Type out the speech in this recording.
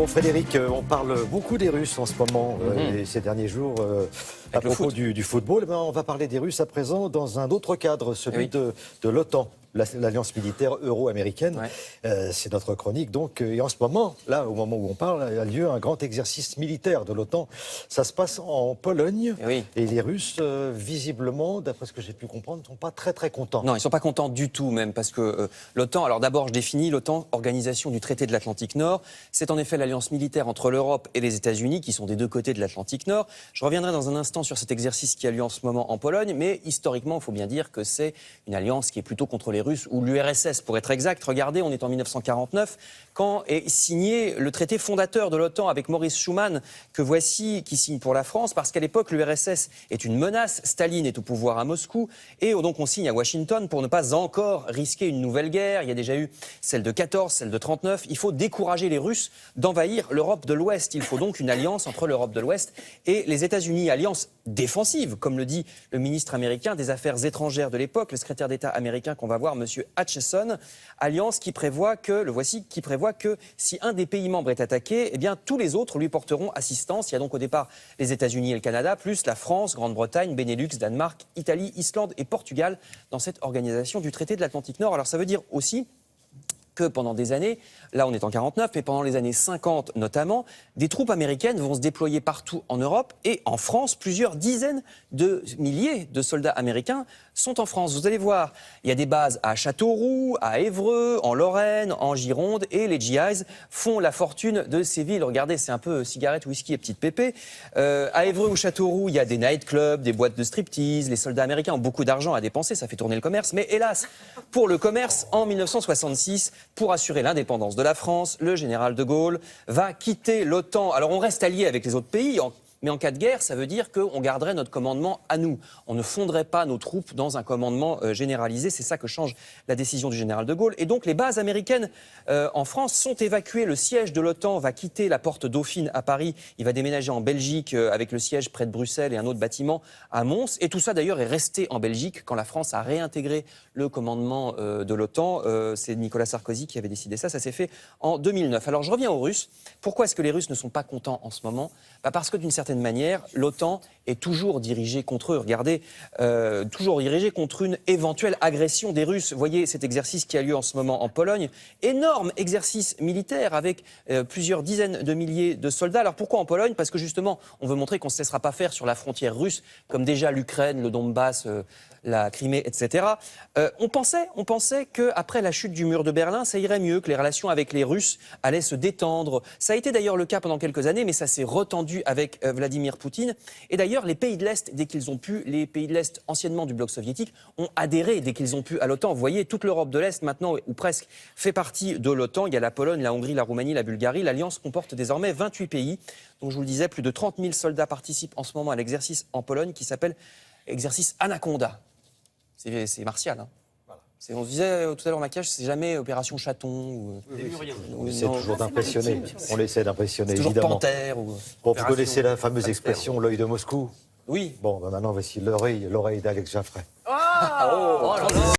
Bon, Frédéric, on parle beaucoup des Russes en ce moment, et ces derniers jours, à propos du football. Ben, on va parler des Russes à présent dans un autre cadre, celui de l'OTAN, l'alliance militaire euro-américaine. C'est notre chronique, donc. Et en ce moment, là, au moment où on parle, a lieu un grand exercice militaire de l'OTAN. Ça se passe en Pologne. Et les Russes, visiblement, d'après ce que j'ai pu comprendre, ne sont pas très, très contents. Non, ils ne sont pas contents du tout, même, parce que l'OTAN, alors d'abord, je définis l'OTAN, Organisation du traité de l'Atlantique Nord. C'est en effet l'alliance militaire entre l'Europe et les États-Unis, qui sont des deux côtés de l'Atlantique Nord. Je reviendrai dans un instant sur cet exercice qui a lieu en ce moment en Pologne, mais historiquement, il faut bien dire que c'est une alliance qui est plutôt contre les Russes, ou l'URSS, pour être exact. Regardez, on est en 1949, quand est signé le traité fondateur de l'OTAN avec Maurice Schuman, que voici, qui signe pour la France, parce qu'à l'époque, l'URSS est une menace, Staline est au pouvoir à Moscou, et donc on signe à Washington pour ne pas encore risquer une nouvelle guerre. Il y a déjà eu celle de 14, celle de 39. Il faut décourager les Russes d'envahir l'Europe de l'Ouest. Il faut donc une alliance entre l'Europe de l'Ouest et les États-Unis, alliance défensive, comme le dit le ministre américain des Affaires étrangères de l'époque, le secrétaire d'État américain qu'on va voir, M. Acheson, alliance qui prévoit que, si un des pays membres est attaqué, eh bien tous les autres lui porteront assistance. Il y a donc au départ les États-Unis et le Canada, plus la France, Grande-Bretagne, Benelux, Danemark, Italie, Islande et Portugal dans cette organisation du traité de l'Atlantique Nord. Alors ça veut dire aussi que pendant des années, là on est en 49, mais pendant les années 50 notamment, des troupes américaines vont se déployer partout en Europe et en France, plusieurs dizaines de milliers de soldats américains sont en France. Vous allez voir, il y a des bases à Châteauroux, à Évreux, en Lorraine, en Gironde, et les GIs font la fortune de ces villes. Regardez, c'est un peu cigarette, whisky et petite pépé. À Évreux ou Châteauroux, il y a des nightclubs, des boîtes de striptease. Les soldats américains ont beaucoup d'argent à dépenser, ça fait tourner le commerce. Mais hélas, pour le commerce, en 1966, pour assurer l'indépendance de la France, le général de Gaulle va quitter l'OTAN. Alors on reste allié avec les autres pays, mais en cas de guerre, ça veut dire qu'on garderait notre commandement à nous. On ne fondrait pas nos troupes dans un commandement généralisé. C'est ça que change la décision du général de Gaulle. Et donc les bases américaines en France sont évacuées. Le siège de l'OTAN va quitter la porte Dauphine à Paris. Il va déménager en Belgique avec le siège près de Bruxelles et un autre bâtiment à Mons. Et tout ça d'ailleurs est resté en Belgique quand la France a réintégré le commandement de l'OTAN. C'est Nicolas Sarkozy qui avait décidé ça. Ça s'est fait en 2009. Alors je reviens aux Russes. Pourquoi est-ce que les Russes ne sont pas contents en ce moment ? Parce que d'une certaine manière, l'OTAN est toujours dirigée contre eux. Regardez, toujours dirigée contre une éventuelle agression des Russes. Vous voyez cet exercice qui a lieu en ce moment en Pologne. Énorme exercice militaire avec plusieurs dizaines de milliers de soldats. Alors pourquoi en Pologne ? Parce que justement, on veut montrer qu'on ne se laissera pas faire sur la frontière russe, comme déjà l'Ukraine, le Donbass, la Crimée, etc. On pensait qu'après la chute du mur de Berlin, ça irait mieux, que les relations avec les Russes allaient se détendre. Ça a été d'ailleurs le cas pendant quelques années, mais ça s'est retendu avec Vladimir Poutine. Et d'ailleurs, les pays de l'Est, dès qu'ils ont pu, les pays de l'Est anciennement du bloc soviétique, ont adhéré dès qu'ils ont pu à l'OTAN. Vous voyez, toute l'Europe de l'Est maintenant, ou presque, fait partie de l'OTAN. Il y a la Pologne, la Hongrie, la Roumanie, la Bulgarie. L'Alliance comporte désormais 28 pays. Donc je vous le disais, plus de 30 000 soldats participent en ce moment à l'exercice en Pologne qui s'appelle exercice Anaconda. C'est martial, hein. On se disait tout à l'heure, Maquillage, c'est jamais opération chaton. On essaie toujours d'impressionner. On essaie d'impressionner, toujours évidemment. Panthère. Bon, vous connaissez la fameuse expression « l'œil de Moscou ». Oui. Bon, ben maintenant, voici l'oreille d'Alex Jaffray. Oh là là.